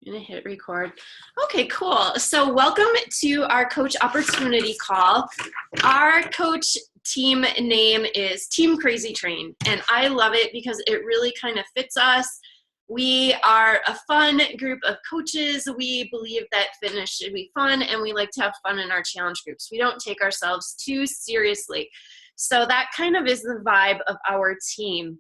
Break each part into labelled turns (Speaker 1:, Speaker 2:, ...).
Speaker 1: I'm gonna hit record. Okay, cool. So welcome to our coach opportunity call. Our coach team name is Team Crazy Train, and I love it because it really kind of fits us. We are a fun group of coaches. We believe that fitness should be fun, and we like to have fun in our challenge groups. We don't take ourselves too seriously. So that kind of is the vibe of our team.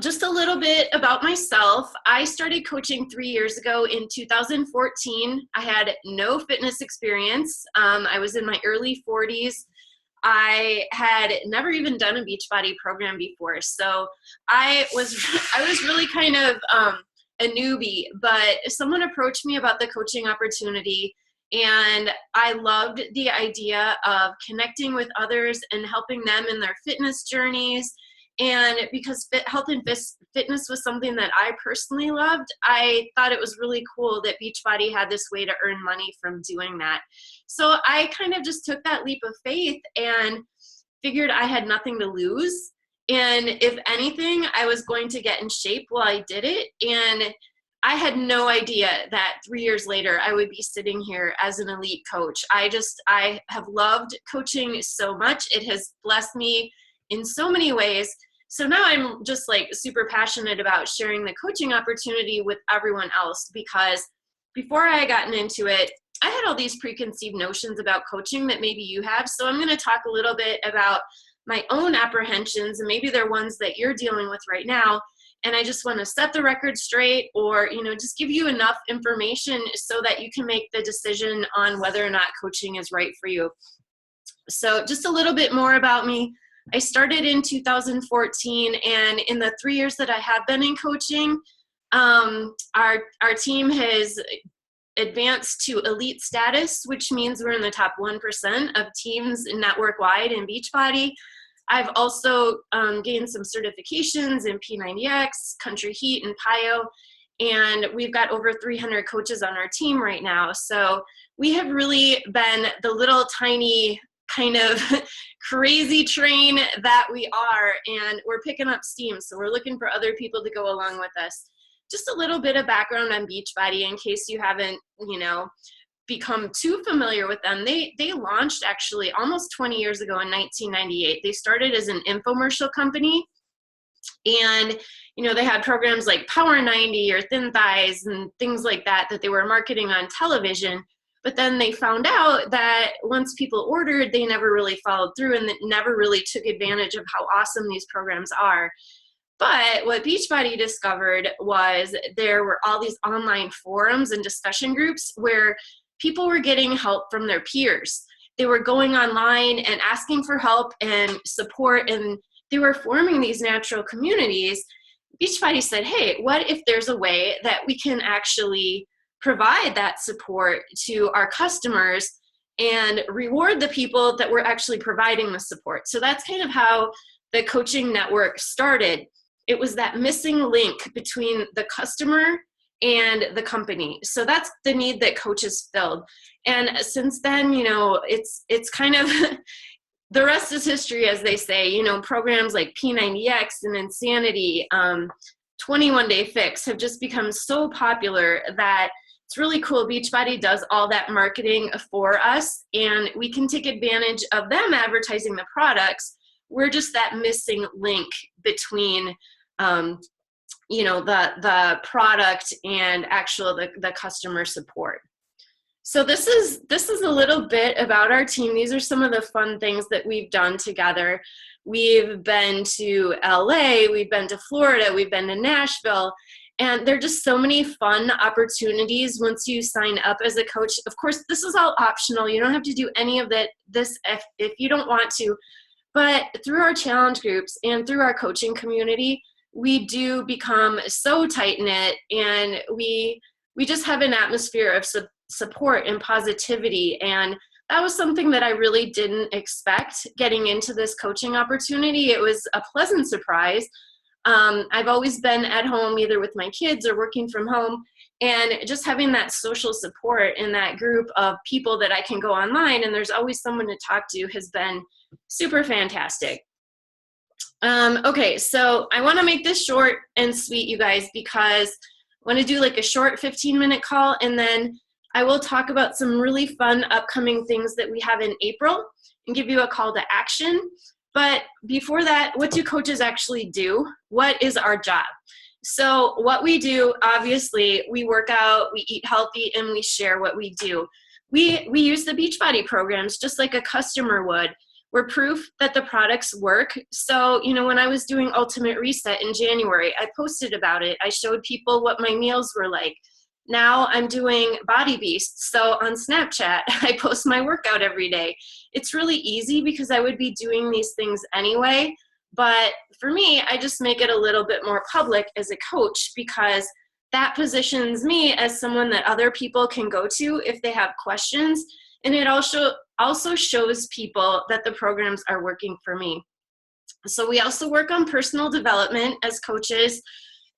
Speaker 1: Just a little bit about myself. I started coaching 3 years ago in 2014. I had no fitness experience. I was in my early 40s. I had never even done a Beachbody program before, so I was really kind of a newbie. But someone approached me about the coaching opportunity, and I loved the idea of connecting with others and helping them in their fitness journeys. And because health and fitness was something that I personally loved, I thought it was really cool that Beachbody had this way to earn money from doing that. So I kind of just took that leap of faith and figured I had nothing to lose. And if anything, I was going to get in shape while I did it. And I had no idea that 3 years later I would be sitting here as an elite coach. I have loved coaching so much. It has blessed me in so many ways. So now I'm just like super passionate about sharing the coaching opportunity with everyone else, because before I had gotten into it, I had all these preconceived notions about coaching that maybe you have. So I'm going to talk a little bit about my own apprehensions, and maybe they're ones that you're dealing with right now. And I just want to set the record straight, or, just give you enough information so that you can make the decision on whether or not coaching is right for you. So just a little bit more about me. I started in 2014, and in the 3 years that I have been in coaching, our team has advanced to elite status, which means we're in the top 1% of teams network-wide in Beachbody. I've also gained some certifications in P90X, Country Heat, and PIO, and we've got over 300 coaches on our team right now. So we have really been the little tiny kind of crazy train that we are, and we're picking up steam. So we're looking for other people to go along with us. Just a little bit of background on Beachbody in case you haven't, become too familiar with them. They launched actually almost 20 years ago in 1998. They started as an infomercial company, and they had programs like Power 90 or Thin Thighs and things like that they were marketing on television. But then they found out that once people ordered, they never really followed through and never really took advantage of how awesome these programs are. But what Beachbody discovered was there were all these online forums and discussion groups where people were getting help from their peers. They were going online and asking for help and support, and they were forming these natural communities. Beachbody said, hey, what if there's a way that we can actually provide that support to our customers and reward the people that were actually providing the support? So that's kind of how the coaching network started. It was that missing link between the customer and the company. So that's the need that coaches filled. And since then, it's kind of the rest is history, as they say. Programs like P90X and Insanity, 21-Day Fix have just become so popular that it's really cool. Beachbody does all that marketing for us, and we can take advantage of them advertising the products. We're just that missing link between, the product and the customer support. So this is a little bit about our team. These are some of the fun things that we've done together. We've been to LA, we've been to Florida, we've been to Nashville. And there are just so many fun opportunities once you sign up as a coach. Of course, this is all optional. You don't have to do any of this if you don't want to. But through our challenge groups and through our coaching community, we do become so tight-knit, and we just have an atmosphere of support and positivity. And that was something that I really didn't expect getting into this coaching opportunity. It was a pleasant surprise. I've always been at home either with my kids or working from home, and just having that social support in that group of people that I can go online and there's always someone to talk to has been super fantastic. Okay, so I want to make this short and sweet, you guys, because want to do like a short 15-minute call, and then I will talk about some really fun upcoming things that we have in April and give you a call to action. But before that, what do coaches actually do? What is our job? So what we do, obviously, we work out, we eat healthy, and we share what we do. We use the Beachbody programs just like a customer would. We're proof that the products work. So, when I was doing Ultimate Reset in January, I posted about it. I showed people what my meals were like. Now I'm doing Body Beast. So on Snapchat, I post my workout every day. It's really easy because I would be doing these things anyway. But for me, I just make it a little bit more public as a coach because that positions me as someone that other people can go to if they have questions. And it also shows people that the programs are working for me. So we also work on personal development as coaches,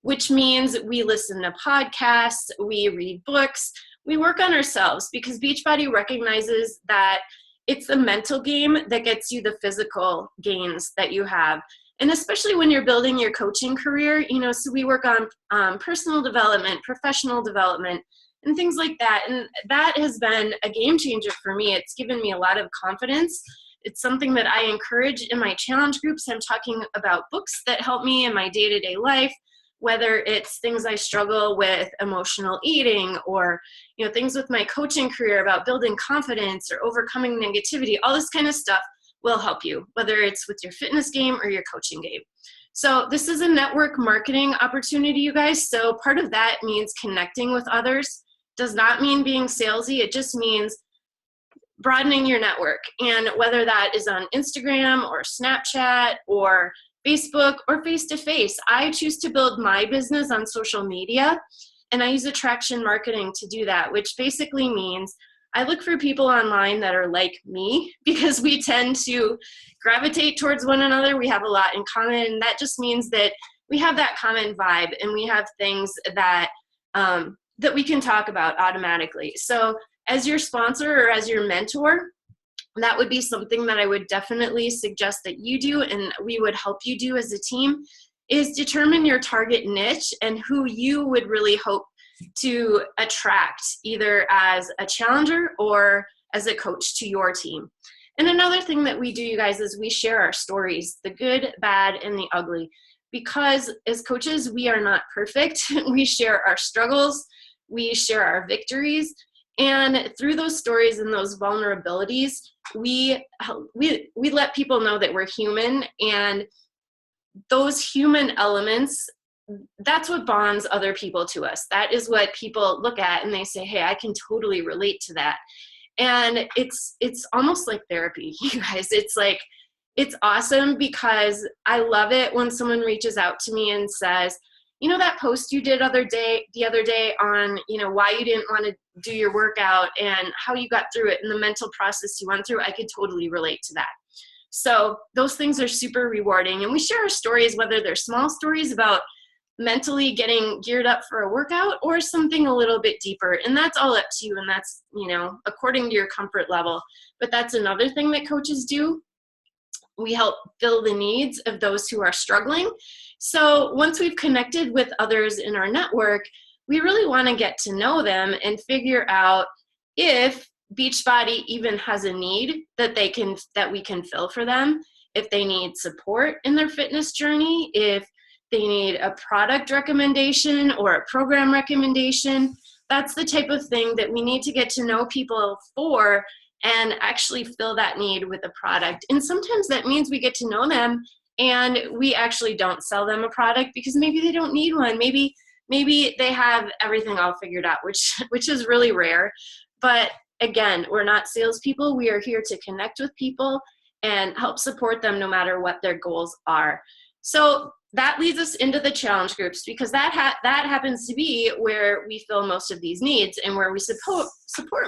Speaker 1: which means we listen to podcasts, we read books, we work on ourselves because Beachbody recognizes that it's the mental game that gets you the physical gains that you have. And especially when you're building your coaching career, so we work on personal development, professional development, and things like that. And that has been a game changer for me. It's given me a lot of confidence. It's something that I encourage in my challenge groups. I'm talking about books that help me in my day-to-day life, whether it's things I struggle with, emotional eating, or things with my coaching career about building confidence or overcoming negativity. All this kind of stuff will help you, whether it's with your fitness game or your coaching game. So this is a network marketing opportunity, you guys. So part of that means connecting with others. Does not mean being salesy. It just means broadening your network. And whether that is on Instagram or Snapchat or Facebook or face-to-face, I choose to build my business on social media, and I use attraction marketing to do that, which basically means I look for people online that are like me because we tend to gravitate towards one another. We have a lot in common, and that just means that we have that common vibe and we have things that that we can talk about automatically. So as your sponsor or as your mentor, that would be something that I would definitely suggest that you do, and we would help you do as a team, is determine your target niche and who you would really hope to attract, either as a challenger or as a coach to your team. And another thing that we do, you guys, is we share our stories, the good, bad, and the ugly. Because as coaches, we are not perfect. We share our struggles, we share our victories, and through those stories and those vulnerabilities, we let people know that we're human, and those human elements, that's what bonds other people to us. That is what people look at and they say, hey, I can totally relate to that. And it's almost like therapy, you guys. It's awesome because I love it when someone reaches out to me and says, that post you did the other day on, why you didn't want to do your workout and how you got through it and the mental process you went through, I could totally relate to that. So those things are super rewarding. And we share our stories, whether they're small stories about mentally getting geared up for a workout or something a little bit deeper. And that's all up to you. And that's, according to your comfort level. But that's another thing that coaches do. We help fill the needs of those who are struggling. So once we've connected with others in our network, we really want to get to know them and figure out if Beachbody even has a need that we can fill for them, if they need support in their fitness journey, if they need a product recommendation or a program recommendation. That's the type of thing that we need to get to know people for and actually fill that need with a product. And sometimes that means we get to know them and we actually don't sell them a product because maybe they don't need one. Maybe they have everything all figured out, which is really rare. But again, we're not salespeople. We are here to connect with people and help support them no matter what their goals are. So that leads us into the challenge groups because that happens to be where we fill most of these needs and where we support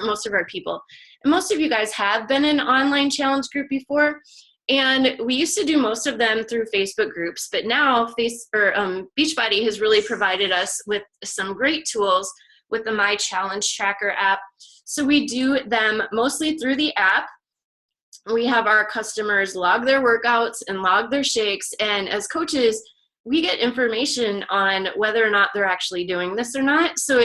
Speaker 1: most of our people. And most of you guys have been in an online challenge group before, and we used to do most of them through Facebook groups, but now Beachbody has really provided us with some great tools with the My Challenge Tracker app. So we do them mostly through the app. We have our customers log their workouts and log their shakes, and as coaches, we get information on whether or not they're actually doing this or not. So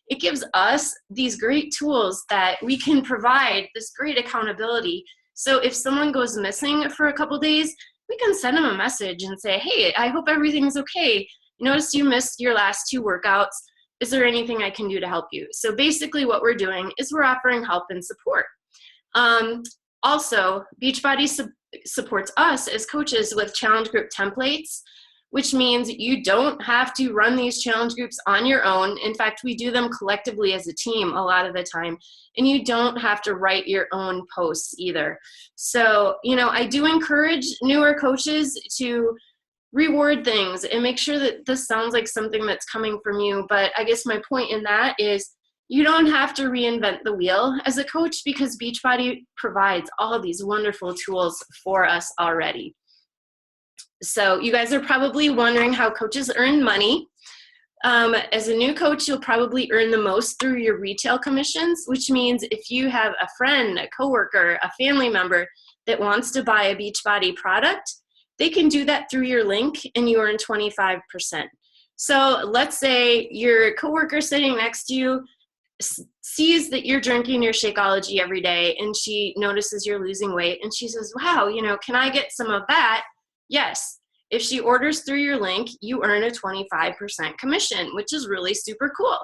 Speaker 1: it gives us these great tools that we can provide this great accountability. So if someone goes missing for a couple days, we can send them a message and say, hey, I hope everything's okay. Notice you missed your last 2 workouts. Is there anything I can do to help you? So basically what we're doing is we're offering help and support. Also, Beachbody supports us as coaches with challenge group templates, which means you don't have to run these challenge groups on your own. In fact, we do them collectively as a team a lot of the time, and you don't have to write your own posts either. So, I do encourage newer coaches to reward things and make sure that this sounds like something that's coming from you. But I guess my point in that is you don't have to reinvent the wheel as a coach, because Beachbody provides all of these wonderful tools for us already. So you guys are probably wondering how coaches earn money. As a new coach, you'll probably earn the most through your retail commissions, which means if you have a friend, a coworker, a family member that wants to buy a Beachbody product, they can do that through your link and you earn 25%. So let's say your coworker sitting next to you sees that you're drinking your Shakeology every day, and she notices you're losing weight, and she says, wow, can I get some of that? Yes. If she orders through your link, you earn a 25% commission, which is really super cool.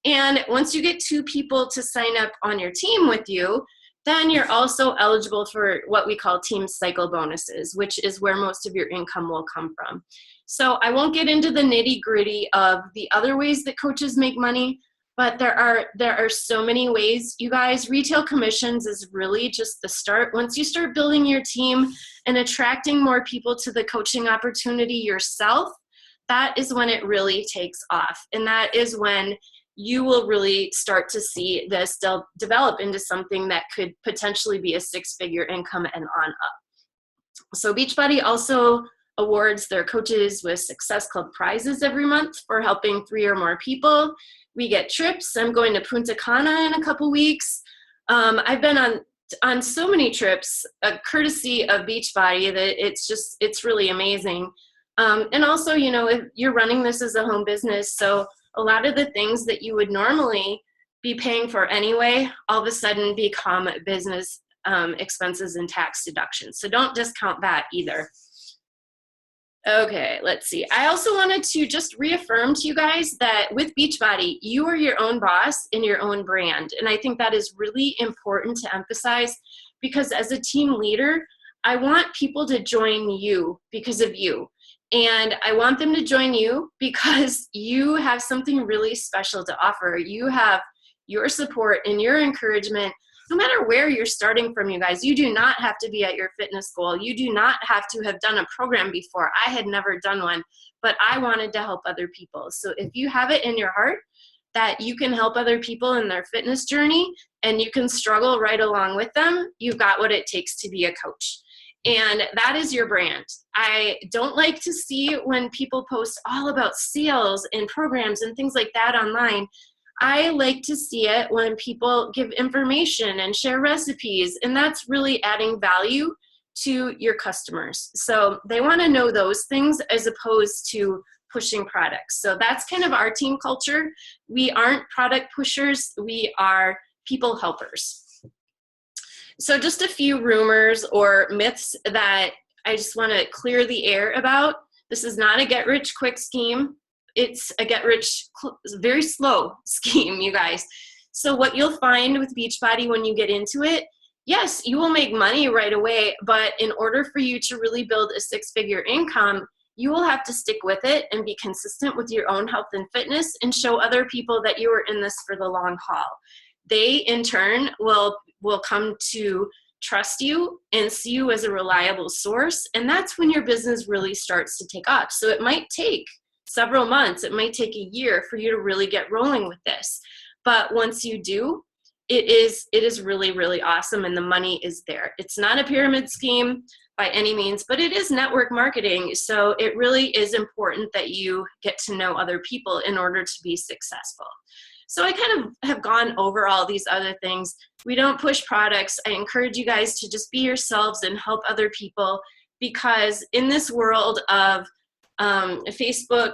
Speaker 1: And once you get 2 people to sign up on your team with you, then you're also eligible for what we call team cycle bonuses, which is where most of your income will come from. So I won't get into the nitty-gritty of the other ways that coaches make money, but there are so many ways, you guys. Retail commissions is really just the start. Once you start building your team and attracting more people to the coaching opportunity yourself, that is when it really takes off. And that is when you will really start to see this develop into something that could potentially be a 6-figure income and on up. So Beachbody also awards their coaches with Success Club prizes every month for helping 3 or more people. We get trips. I'm going to Punta Cana in a couple weeks. I've been on so many trips, courtesy of Beachbody, that it's really amazing. And also, if you're running this as a home business, so a lot of the things that you would normally be paying for anyway, all of a sudden become business expenses and tax deductions. So don't discount that either. Okay, let's see. I also wanted to just reaffirm to you guys that with Beachbody, you are your own boss in your own brand. And I think that is really important to emphasize, because as a team leader, I want people to join you because of you. And I want them to join you because you have something really special to offer. You have your support and your encouragement. No matter where you're starting from, you guys, you do not have to be at your fitness goal. You do not have to have done a program before. I had never done one, but I wanted to help other people. So if you have it in your heart that you can help other people in their fitness journey and you can struggle right along with them, you've got what it takes to be a coach. And that is your brand. I don't like to see when people post all about sales and programs and things like that online. I like to see it when people give information and share recipes, and that's really adding value to your customers. So they want to know those things as opposed to pushing products. So that's kind of our team culture. We aren't product pushers, we are people helpers. So just a few rumors or myths that I just want to clear the air about. This is not a get-rich-quick scheme. It's a get-rich, very slow scheme, you guys. So what you'll find with Beachbody when you get into it, yes, you will make money right away, but in order for you to really build a 6-figure income, you will have to stick with it and be consistent with your own health and fitness and show other people that you are in this for the long haul. They, in turn, will come to trust you and see you as a reliable source, and that's when your business really starts to take off. So it might take several months, it might take a year for you to really get rolling with this. But once you do, it is really, really awesome, and the money is there. It's not a pyramid scheme by any means, but it is network marketing. So it really is important that you get to know other people in order to be successful. So I kind of have gone over all these other things. We don't push products. I encourage you guys to just be yourselves and help other people, because in this world of Facebook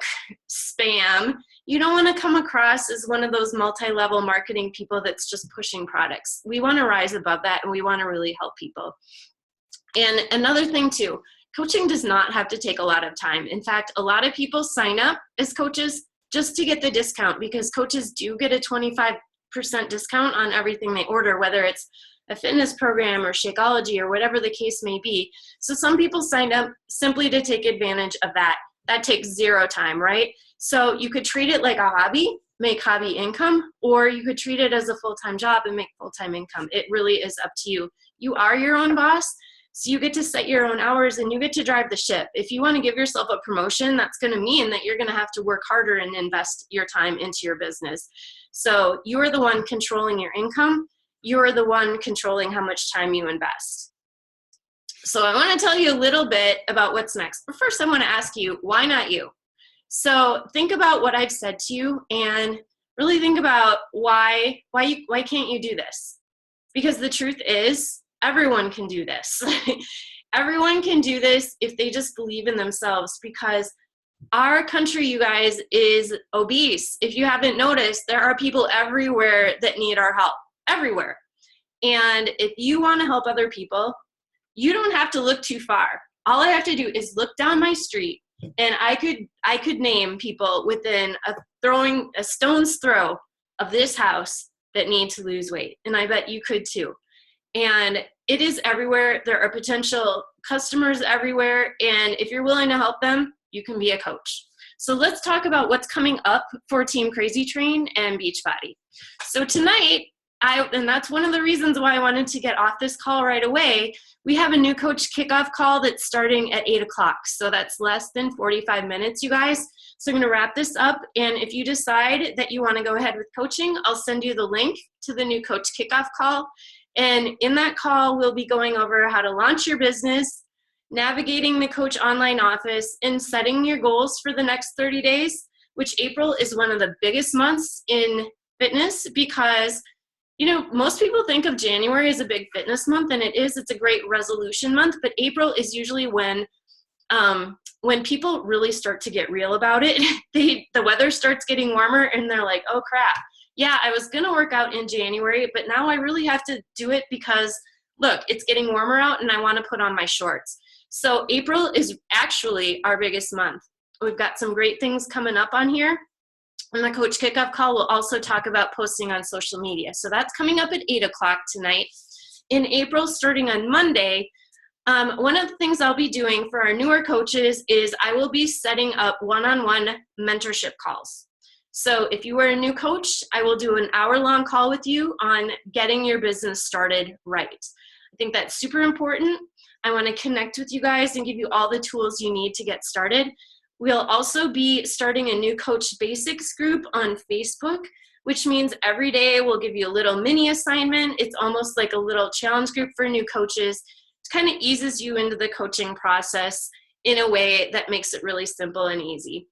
Speaker 1: spam. You don't want to come across as one of those multi-level marketing people that's just pushing products. We want to rise above that, and we want to really help people. And another thing too, coaching does not have to take a lot of time. In fact, a lot of people sign up as coaches just to get the discount, because coaches do get a 25% discount on everything they order, whether it's a fitness program or Shakeology or whatever the case may be. So some people signed up simply to take advantage of that. That takes zero time, right? So you could treat it like a hobby, make hobby income, or you could treat it as a full-time job and make full-time income. It really is up to you. You are your own boss, so you get to set your own hours and you get to drive the ship. If you want to give yourself a promotion, that's going to mean that you're going to have to work harder and invest your time into your business. So you are the one controlling your income. You're the one controlling how much time you invest. So I want to tell you a little bit about what's next. But first I want to ask you, why not you? So think about what I've said to you and really think about why can't you do this? Because the truth is, everyone can do this. Everyone can do this if they just believe in themselves, because our country, you guys, is obese. If you haven't noticed, there are people everywhere that need our help, everywhere. And if you want to help other people, you don't have to look too far. All I have to do is look down my street, and I could name people within a stone's throw of this house that need to lose weight. And I bet you could too. And it is everywhere. There are potential customers everywhere. And if you're willing to help them, you can be a coach. So let's talk about what's coming up for Team Crazy Train and Beachbody. So tonight, and that's one of the reasons why I wanted to get off this call right away, we have a new coach kickoff call that's starting at 8 o'clock. So that's less than 45 minutes, you guys. So I'm going to wrap this up. And if you decide that you want to go ahead with coaching, I'll send you the link to the new coach kickoff call. And in that call, we'll be going over how to launch your business, navigating the coach online office, and setting your goals for the next 30 days, which April is one of the biggest months in fitness, because most people think of January as a big fitness month, and it is. It's a great resolution month, but April is usually when people really start to get real about it. The weather starts getting warmer, and they're like, oh crap, yeah, I was gonna work out in January, but now I really have to do it because look, it's getting warmer out and I wanna put on my shorts. So April is actually our biggest month. We've got some great things coming up on here. And the coach kickoff call will also talk about posting on social media. So that's coming up at 8 o'clock tonight. In April, starting on Monday, one of the things I'll be doing for our newer coaches is I will be setting up one-on-one mentorship calls. So if you are a new coach, I will do an hour-long call with you on getting your business started right. I think that's super important. I want to connect with you guys and give you all the tools you need to get started. We'll also be starting a new Coach Basics group on Facebook, which means every day we'll give you a little mini assignment. It's almost like a little challenge group for new coaches. It kind of eases you into the coaching process in a way that makes it really simple and easy.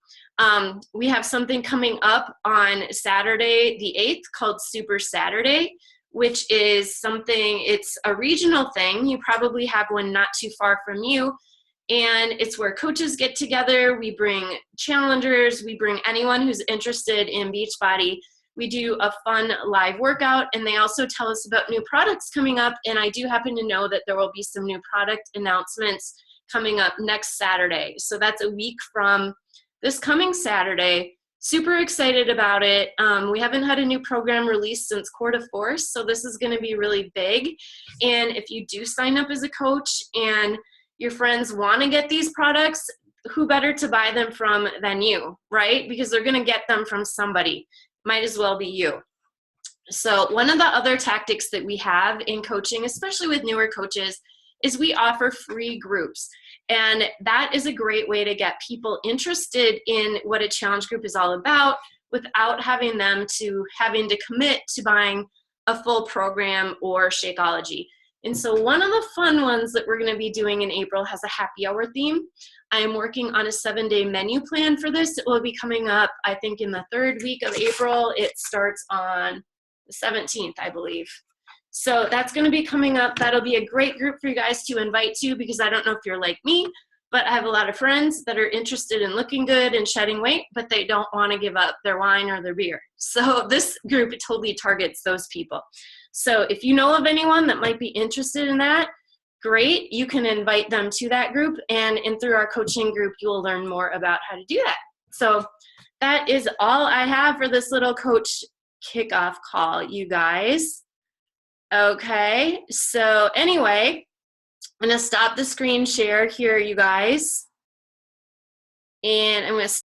Speaker 1: We have something coming up on Saturday the 8th called Super Saturday, which is it's a regional thing. You probably have one not too far from you. And it's where coaches get together. We bring challengers. We bring anyone who's interested in Beachbody. We do a fun live workout, and they also tell us about new products coming up. And I do happen to know that there will be some new product announcements coming up next Saturday. So that's a week from this coming Saturday. Super excited about it. We haven't had a new program released since Core to Force, so this is going to be really big. And if you do sign up as a coach and your friends want to get these products, who better to buy them from than you, right? Because they're going to get them from somebody. Might as well be you. So one of the other tactics that we have in coaching, especially with newer coaches, is we offer free groups. And that is a great way to get people interested in what a challenge group is all about without having to commit to buying a full program or Shakeology. And so one of the fun ones that we're going to be doing in April has a happy hour theme. I am working on a 7-day menu plan for this. It will be coming up, I think, in the 3rd week of April. It starts on the 17th, I believe. So that's going to be coming up. That'll be a great group for you guys to invite to, because I don't know if you're like me, but I have a lot of friends that are interested in looking good and shedding weight, but they don't want to give up their wine or their beer. So this group totally targets those people. So if you know of anyone that might be interested in that, great. You can invite them to that group, and through our coaching group, you will learn more about how to do that. So that is all I have for this little coach kickoff call, you guys. Okay, so anyway, I'm going to stop the screen share here, you guys. And I'm going to